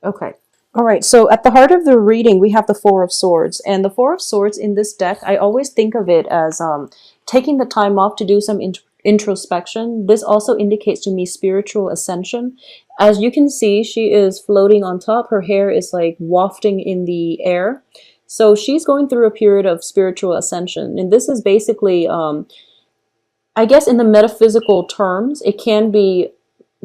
Okay. All right. So at the heart of the reading, we have the Four of Swords. And the Four of Swords in this deck, I always think of it as taking the time off to do some introspection. This also indicates to me spiritual ascension. As you can see, she is floating on top. Her hair is like wafting in the air. So she's going through a period of spiritual ascension. And this is basically, I guess in the metaphysical terms, it can be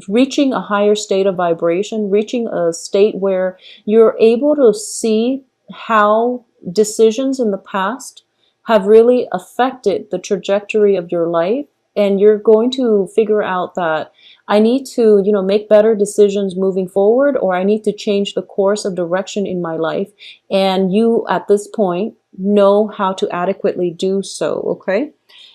reaching a higher state of vibration, reaching a state where you're able to see how decisions in the past have really affected the trajectory of your life. And you're going to figure out that I need to, make better decisions moving forward, or I need to change the course of direction in my life. And you, at this point, know how to adequately do so, okay?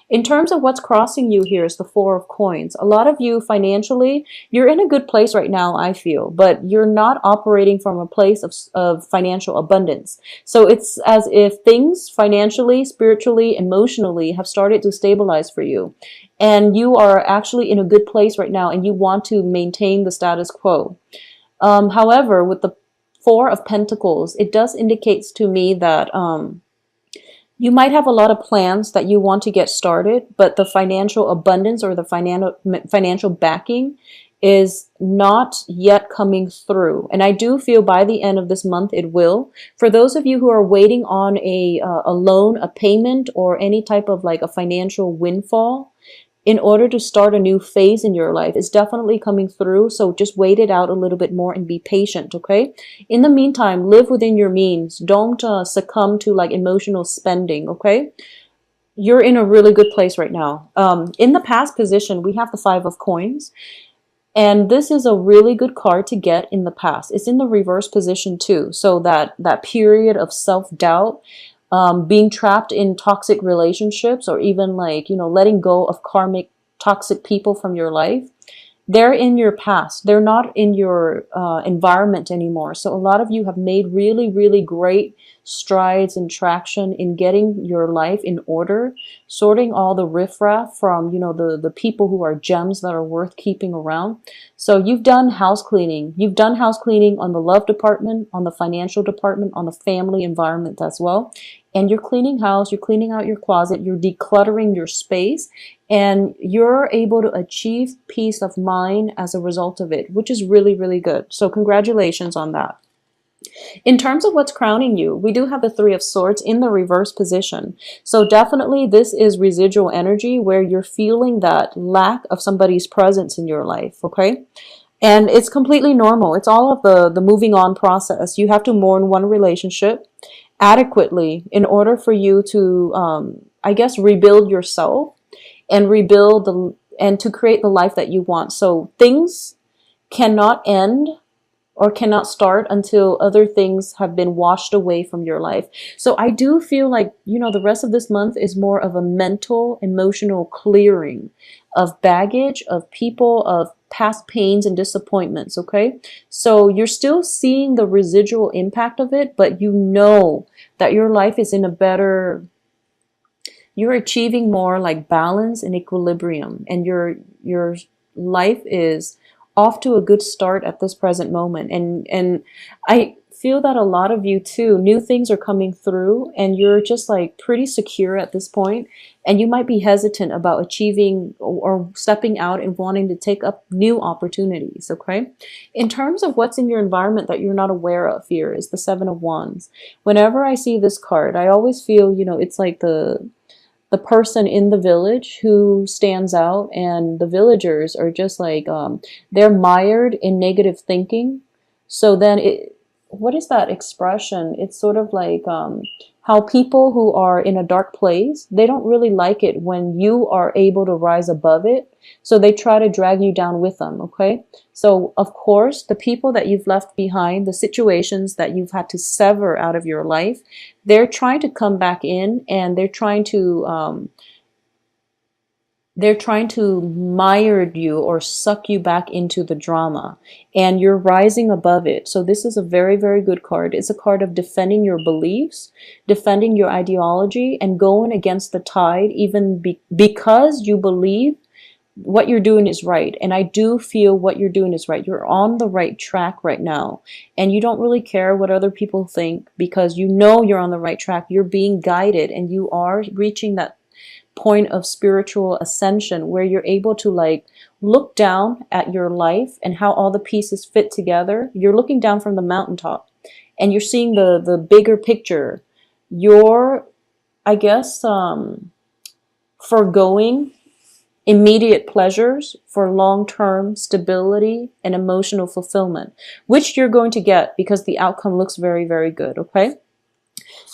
In terms of what's crossing you here is the Four of Coins. A lot of you financially, you're in a good place right now, I feel, but you're not operating from a place of financial abundance. So it's as if things financially, spiritually, emotionally have started to stabilize for you. And you are actually in a good place right now and you want to maintain the status quo. However, with the Four of Pentacles, it does indicate to me that you might have a lot of plans that you want to get started, but the financial abundance or the financial backing is not yet coming through. And I do feel by the end of this month it will. For those of you who are waiting on a loan, a payment, or any type of like a financial windfall, in order to start a new phase in your life, is definitely coming through. So just wait it out a little bit more and be patient, okay? In the meantime, live within your means. Don't succumb to like emotional spending, okay? You're in a really good place right now. In the past position, we have the Five of Coins. And this is a really good card to get in the past. It's in the reverse position too. So that period of self-doubt, being trapped in toxic relationships, or even like, letting go of karmic toxic people from your life, they're in your past. They're not in your environment anymore. So a lot of you have made really, really great strides and traction in getting your life in order, sorting all the riffraff from, the people who are gems that are worth keeping around. So you've done house cleaning. You've done house cleaning on the love department, on the financial department, on the family environment as well. And you're cleaning house, you're cleaning out your closet, you're decluttering your space, and you're able to achieve peace of mind as a result of it, which is really, really good. So congratulations on that. In terms of what's crowning you, we do have the Three of Swords in the reverse position. So definitely this is residual energy where you're feeling that lack of somebody's presence in your life, okay? And it's completely normal. It's all of the moving on process. You have to mourn one relationship adequately in order for you to, I guess, rebuild yourself and and to create the life that you want. So things cannot end or cannot start until other things have been washed away from your life. So I do feel like, the rest of this month is more of a mental, emotional clearing of baggage, of people, of past pains and disappointments, okay? So you're still seeing the residual impact of it, but you know that your life is in a better, you're achieving more like balance and equilibrium, and your life is off to a good start at this present moment. And I feel that a lot of you too, new things are coming through and you're just like pretty secure at this point, and you might be hesitant about achieving or stepping out and wanting to take up new opportunities, okay? In terms of what's in your environment that you're not aware of, here is the Seven of Wands. Whenever I see this card, I always feel, it's like the person in the village who stands out, and the villagers are just like, they're mired in negative thinking. So then what is that expression? It's sort of like how people who are in a dark place, they don't really like it when you are able to rise above it. So they try to drag you down with them, okay? So of course, the people that you've left behind, the situations that you've had to sever out of your life, they're trying to come back in, and they're trying to mire you or suck you back into the drama, and you're rising above it. So this is a very, very good card. It's a card of defending your beliefs, defending your ideology, and going against the tide, even because you believe what you're doing is right. And I do feel what you're doing is right. You're on the right track right now. And you don't really care what other people think because you know you're on the right track. You're being guided and you are reaching that point of spiritual ascension where you're able to like look down at your life and how all the pieces fit together. You're looking down from the mountaintop and you're seeing the bigger picture. You're, I guess, foregoing immediate pleasures for long-term stability and emotional fulfillment, which you're going to get because the outcome looks very, very good, okay?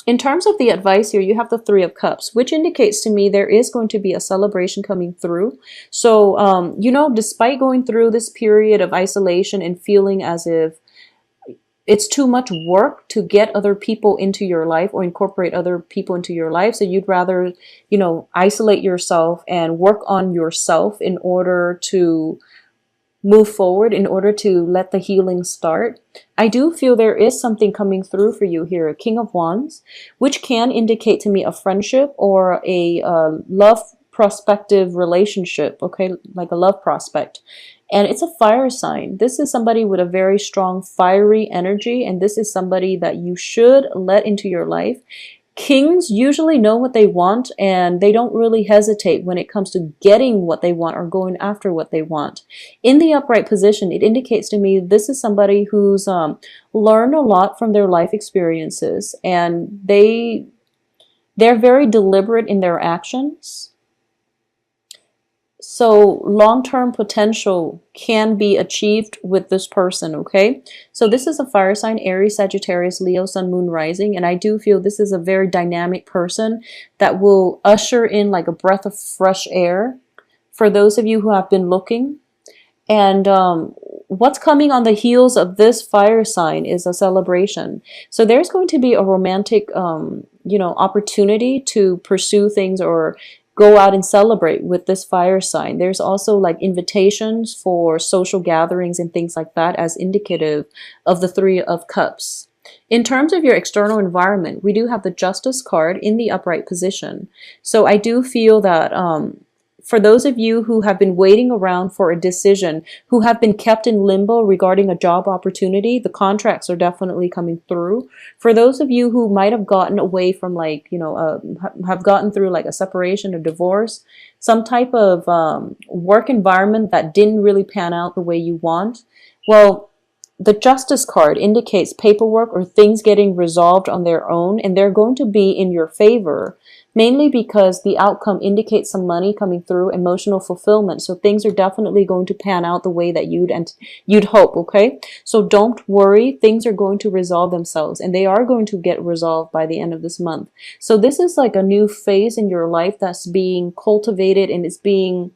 In terms of the advice here, you have the Three of Cups, which indicates to me there is going to be a celebration coming through. So, you know, despite going through this period of isolation and feeling as if it's too much work to get other people into your life or incorporate other people into your life. So you'd rather, you know, isolate yourself and work on yourself in order to move forward, in order to let the healing start. I do feel there is something coming through for you here, King of Wands, which can indicate to me a friendship or a love prospective relationship, okay, like a love prospect. And it's a fire sign. This is somebody with a very strong fiery energy, and this is somebody that you should let into your life. Kings usually know what they want, and they don't really hesitate when it comes to getting what they want or going after what they want. In the upright position, it indicates to me this is somebody who's learned a lot from their life experiences, and they're very deliberate in their actions. So long-term potential can be achieved with this person, okay? So this is a fire sign, Aries, Sagittarius, Leo, Sun, Moon, Rising, and I do feel this is a very dynamic person that will usher in like a breath of fresh air for those of you who have been looking. And what's coming on the heels of this fire sign is a celebration. So there's going to be a romantic, you know, opportunity to pursue things or go out and celebrate with this fire sign. There's also like invitations for social gatherings and things like that as indicative of the Three of Cups. In terms of your external environment, we do have the Justice card in the upright position. So I do feel that for those of you who have been waiting around for a decision, who have been kept in limbo regarding a job opportunity, the contracts are definitely coming through. For those of you who might have gotten away from like, you know, have gotten through like a separation or divorce, some type of work environment that didn't really pan out the way you want, well, the Justice card indicates paperwork or things getting resolved on their own, and they're going to be in your favor, mainly because the outcome indicates some money coming through, emotional fulfillment. So things are definitely going to pan out the way that you'd hope, okay? So don't worry, things are going to resolve themselves, and they are going to get resolved by the end of this month. So this is like a new phase in your life that's being cultivated, and it's being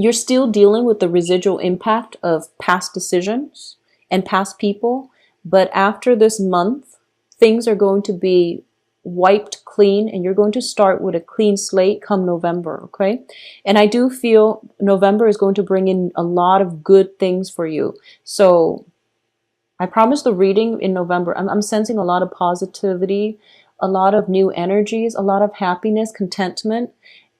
you're still dealing with the residual impact of past decisions and past people. But after this month, things are going to be wiped clean, and you're going to start with a clean slate come November, okay? And I do feel November is going to bring in a lot of good things for you. So I promise the reading in November, I'm sensing a lot of positivity, a lot of new energies, a lot of happiness, contentment.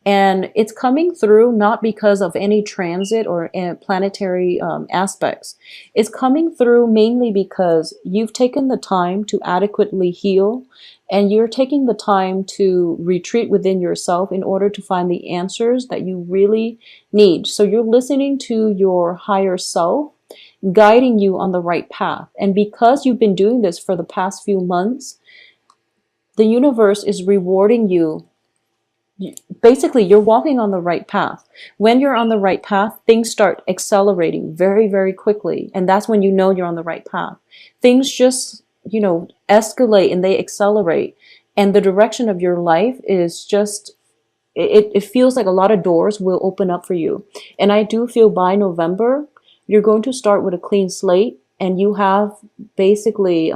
And it's coming through not because of any transit or planetary aspects. It's coming through mainly because you've taken the time to adequately heal, and you're taking the time to retreat within yourself in order to find the answers that you really need. So you're listening to your higher self, guiding you on the right path. And because you've been doing this for the past few months, the universe is rewarding you. Basically, you're walking on the right path. When you're on the right path, things start accelerating very, very quickly. And that's when you know you're on the right path. Things just, you know, escalate and they accelerate. And the direction of your life is just, it feels like a lot of doors will open up for you. And I do feel by November, you're going to start with a clean slate, and you have basically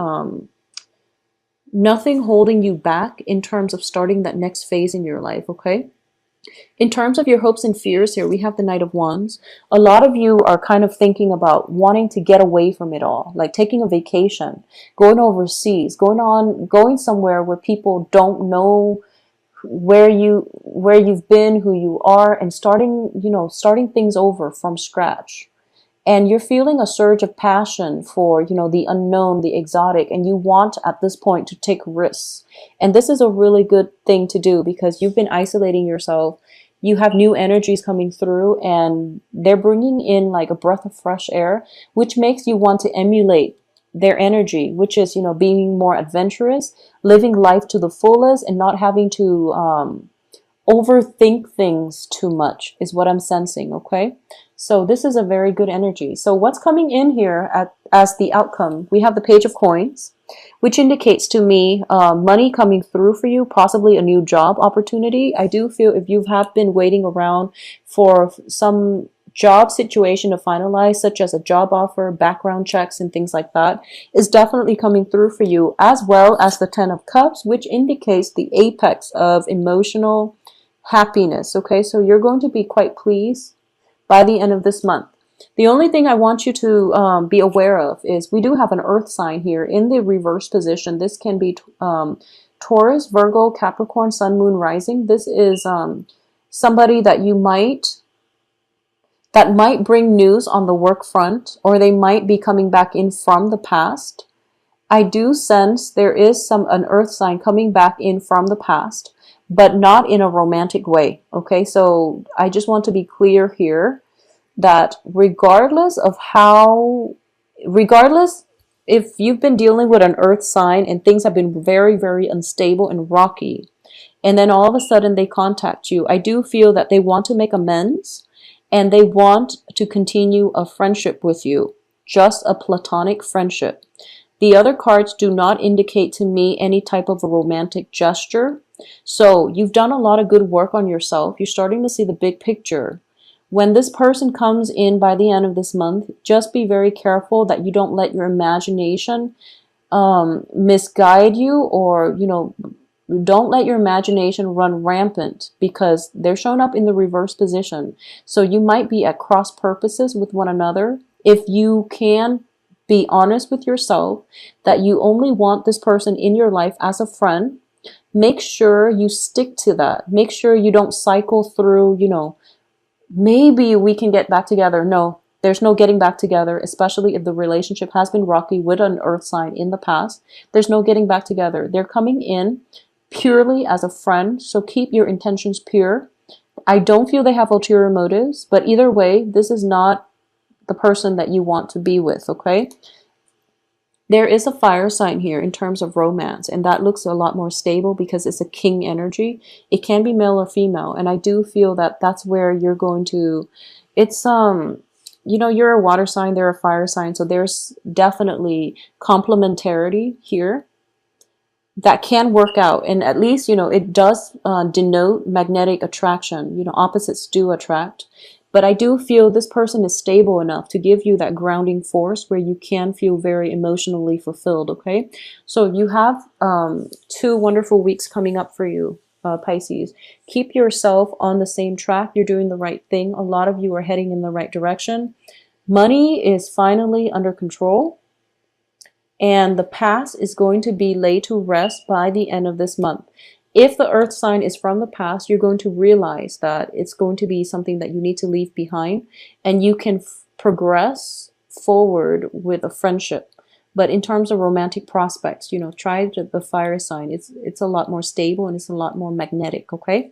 nothing holding you back in terms of starting that next phase in your life, okay? In terms of your hopes and fears here, we have the Knight of Wands. A lot of you are kind of thinking about wanting to get away from it all, like taking a vacation, going overseas, going somewhere where people don't know where you've been, who you are, and starting things over from scratch. And you're feeling a surge of passion for, the unknown, the exotic, and you want at this point to take risks. And this is a really good thing to do because you've been isolating yourself. You have new energies coming through, and they're bringing in like a breath of fresh air, which makes you want to emulate their energy, which is, being more adventurous, living life to the fullest, and not having to overthink things too much is what I'm sensing, okay? So this is a very good energy. So what's coming in here as the outcome? We have the Page of Coins, which indicates to me money coming through for you, possibly a new job opportunity. I do feel if you have been waiting around for some job situation to finalize, such as a job offer, background checks, and things like that, is definitely coming through for you, as well as the Ten of Cups, which indicates the apex of emotional happiness. Okay, so you're going to be quite pleased by the end of this month. The only thing I want you to be aware of is we do have an earth sign here in the reverse position. This can be Taurus, Virgo, Capricorn, Sun, Moon, Rising. This is somebody that might bring news on the work front, or they might be coming back in from the past. I do sense there is an earth sign coming back in from the past, but not in a romantic way. Okay, so I just want to be clear here that regardless if you've been dealing with an earth sign and things have been very, very unstable and rocky, and then all of a sudden they contact you, I do feel that they want to make amends and they want to continue a friendship with you, just a platonic friendship. The other cards do not indicate to me any type of a romantic gesture. So you've done a lot of good work on yourself. You're starting to see the big picture. When this person comes in by the end of this month, just be very careful that you don't let your imagination misguide you, or, don't let your imagination run rampant, because they're shown up in the reverse position. So you might be at cross purposes with one another. If you can be honest with yourself that you only want this person in your life as a friend, make sure you stick to that. Make sure you don't cycle through, maybe we can get back together. No, there's no getting back together, especially if the relationship has been rocky with an earth sign in the past. There's no getting back together. They're coming in purely as a friend, so keep your intentions pure. I don't feel they have ulterior motives, but either way, this is not the person that you want to be with, okay? There is a fire sign here in terms of romance, and that looks a lot more stable because it's a king energy. It can be male or female, and I do feel that that's where you're going to, it's, you're a water sign, they're a fire sign, so there's definitely complementarity here that can work out. And at least, it does denote magnetic attraction. Opposites do attract. But I do feel this person is stable enough to give you that grounding force where you can feel very emotionally fulfilled, okay? So you have 2 wonderful weeks coming up for you, Pisces. Keep yourself on the same track. You're doing the right thing. A lot of you are heading in the right direction. Money is finally under control. And the past is going to be laid to rest by the end of this month. If the earth sign is from the past, you're going to realize that it's going to be something that you need to leave behind, and you can progress forward with a friendship. But in terms of romantic prospects, try the fire sign. It's a lot more stable and it's a lot more magnetic, okay?